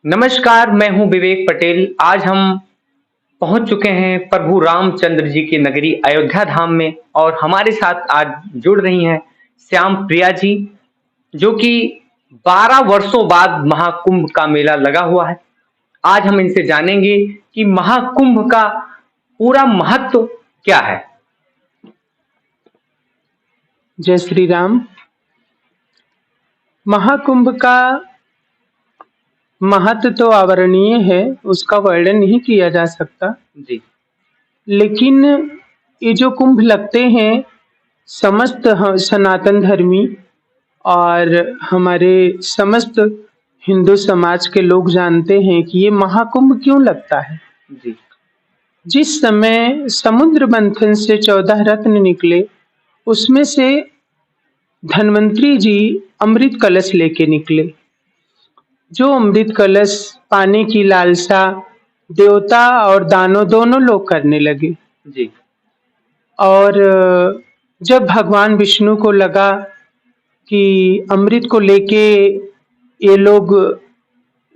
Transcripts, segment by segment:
नमस्कार, मैं हूँ विवेक पटेल। आज हम पहुँच चुके हैं प्रभु रामचंद्र जी की नगरी अयोध्या धाम में और हमारे साथ आज जुड़ रही हैं श्याम प्रिया जी, जो कि 12 वर्षों बाद महाकुंभ का मेला लगा हुआ है। आज हम इनसे जानेंगे कि महाकुंभ का पूरा महत्व क्या है। जय श्री राम। महाकुंभ का महत्व तो अवर्णनीय है, उसका वर्णन नहीं किया जा सकता। जी, लेकिन ये जो कुंभ लगते हैं, समस्त सनातन धर्मी और हमारे समस्त हिंदू समाज के लोग जानते हैं कि ये महाकुंभ क्यों लगता है। जी, जिस समय समुद्र मंथन से 14 रत्न निकले, उसमें से धन्वंतरी जी अमृत कलश लेके निकले। जो अमृत कलश पाने की लालसा देवता और दानव दोनों लोग करने लगे। जी, और जब भगवान विष्णु को लगा कि अमृत को लेके ये लोग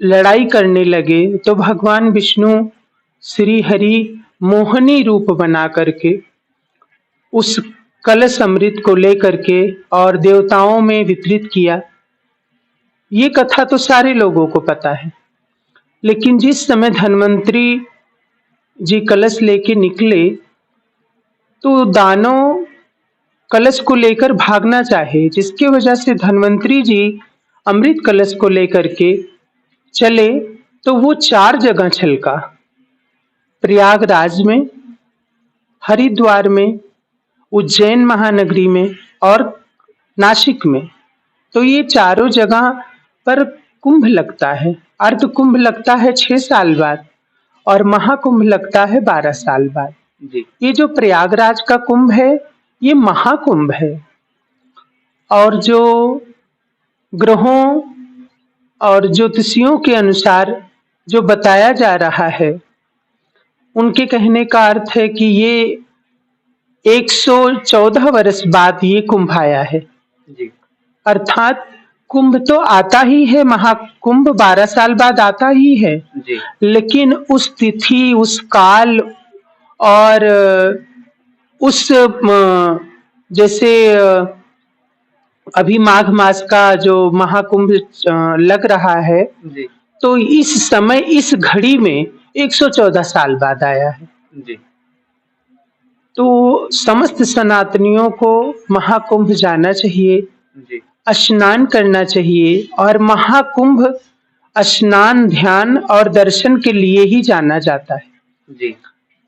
लड़ाई करने लगे, तो भगवान विष्णु श्री हरि मोहनी रूप बना करके उस कलश अमृत को लेकर के और देवताओं में वितरित किया। ये कथा तो सारे लोगों को पता है। लेकिन जिस समय धन्वंतरी जी कलश लेके निकले, तो दानव कलश को लेकर भागना चाहे, जिसकी वजह से धन्वंतरी जी अमृत कलश को लेकर के चले, तो वो 4 जगह छलका। प्रयागराज में, हरिद्वार में, उज्जैन महानगरी में और नासिक में। तो ये चारों जगह पर कुंभ लगता है। अर्ध कुंभ लगता है 6 साल बाद और महाकुंभ लगता है 12 साल बाद। जी, ये जो प्रयागराज का कुंभ है, ये महाकुंभ है। और जो ग्रहों और ज्योतिषियों के अनुसार जो बताया जा रहा है, उनके कहने का अर्थ है कि ये 114 वर्ष बाद ये कुंभ आया है। जी, अर्थात कुंभ तो आता ही है, महाकुंभ 12 साल बाद आता ही है। जी, लेकिन उस तिथि, उस काल और उस जैसे अभी माघ मास का जो महाकुंभ लग रहा है, जी, तो इस समय इस घड़ी में 114 साल बाद आया है। जी, तो समस्त सनातनियों को महाकुंभ जाना चाहिए, जी, स्नान करना चाहिए। और महाकुंभ स्नान, ध्यान और दर्शन के लिए ही जाना जाता है। जी,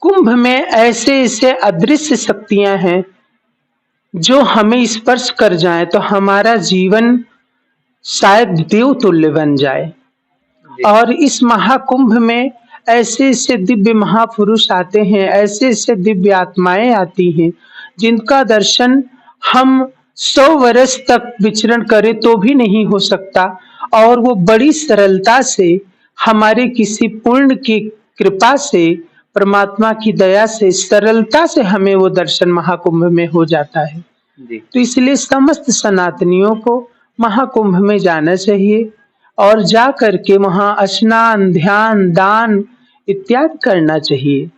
कुंभ में ऐसे ऐसे अदृश्य शक्तियां हैं जो हमें स्पर्श कर जाए तो हमारा जीवन शायद देव तुल्य बन जाए। जी, और इस महाकुंभ में ऐसे ऐसे दिव्य महापुरुष आते हैं, ऐसे ऐसे दिव्य आत्माएं आती हैं, जिनका दर्शन हम 100 वर्ष तक विचरण करें तो भी नहीं हो सकता। और वो बड़ी सरलता से हमारे किसी पुण्य की कृपा से, परमात्मा की दया से, सरलता से हमें वो दर्शन महाकुंभ में हो जाता है। जी, तो इसलिए समस्त सनातनियों को महाकुंभ में जाना चाहिए और जा करके वहां स्नान, ध्यान, दान इत्यादि करना चाहिए।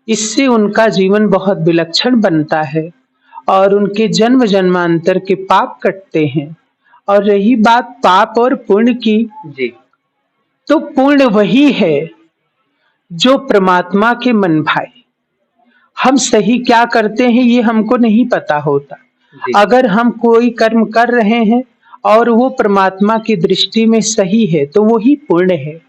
इससे उनका जीवन बहुत विलक्षण बनता है और उनके जन्म जन्मांतर के पाप कटते हैं। और रही बात पाप और पुण्य की, जी, तो पुण्य वही है जो परमात्मा के मन भाए। हम सही क्या करते हैं ये हमको नहीं पता होता। जी, अगर हम कोई कर्म कर रहे हैं और वो परमात्मा की दृष्टि में सही है तो वही पुण्य है।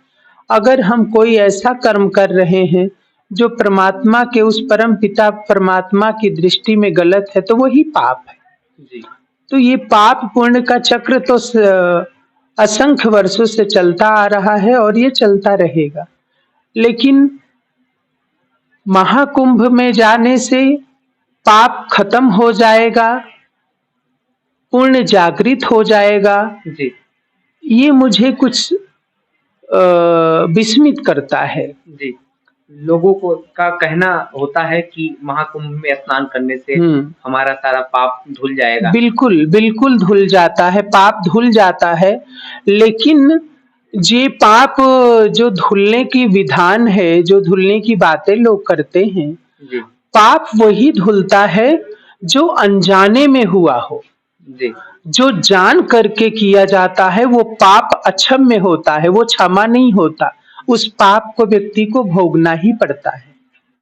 अगर हम कोई ऐसा कर्म कर रहे हैं जो परमात्मा के, उस परम पिता परमात्मा की दृष्टि में गलत है, तो वही पाप है। जी, तो ये पाप पुण्य का चक्र तो असंख्य वर्षों से चलता आ रहा है और ये चलता रहेगा। लेकिन महाकुंभ में जाने से पाप खत्म हो जाएगा, पुण्य जागृत हो जाएगा। जी, ये मुझे कुछ विस्मित करता है। जी। लोगों को का कहना होता है कि महाकुंभ में स्नान करने से हमारा सारा पाप धुल जाएगा। बिल्कुल बिल्कुल धुल जाता है, पाप धुल जाता है। लेकिन ये पाप जो धुलने की विधान है, जो धुलने की बातें लोग करते हैं, जी पाप वही धुलता है जो अनजाने में हुआ हो। जी जो जान करके किया जाता है वो पाप अक्षम्य होता है, वो क्षमा नहीं होता। उस पाप को व्यक्ति को भोगना ही पड़ता है।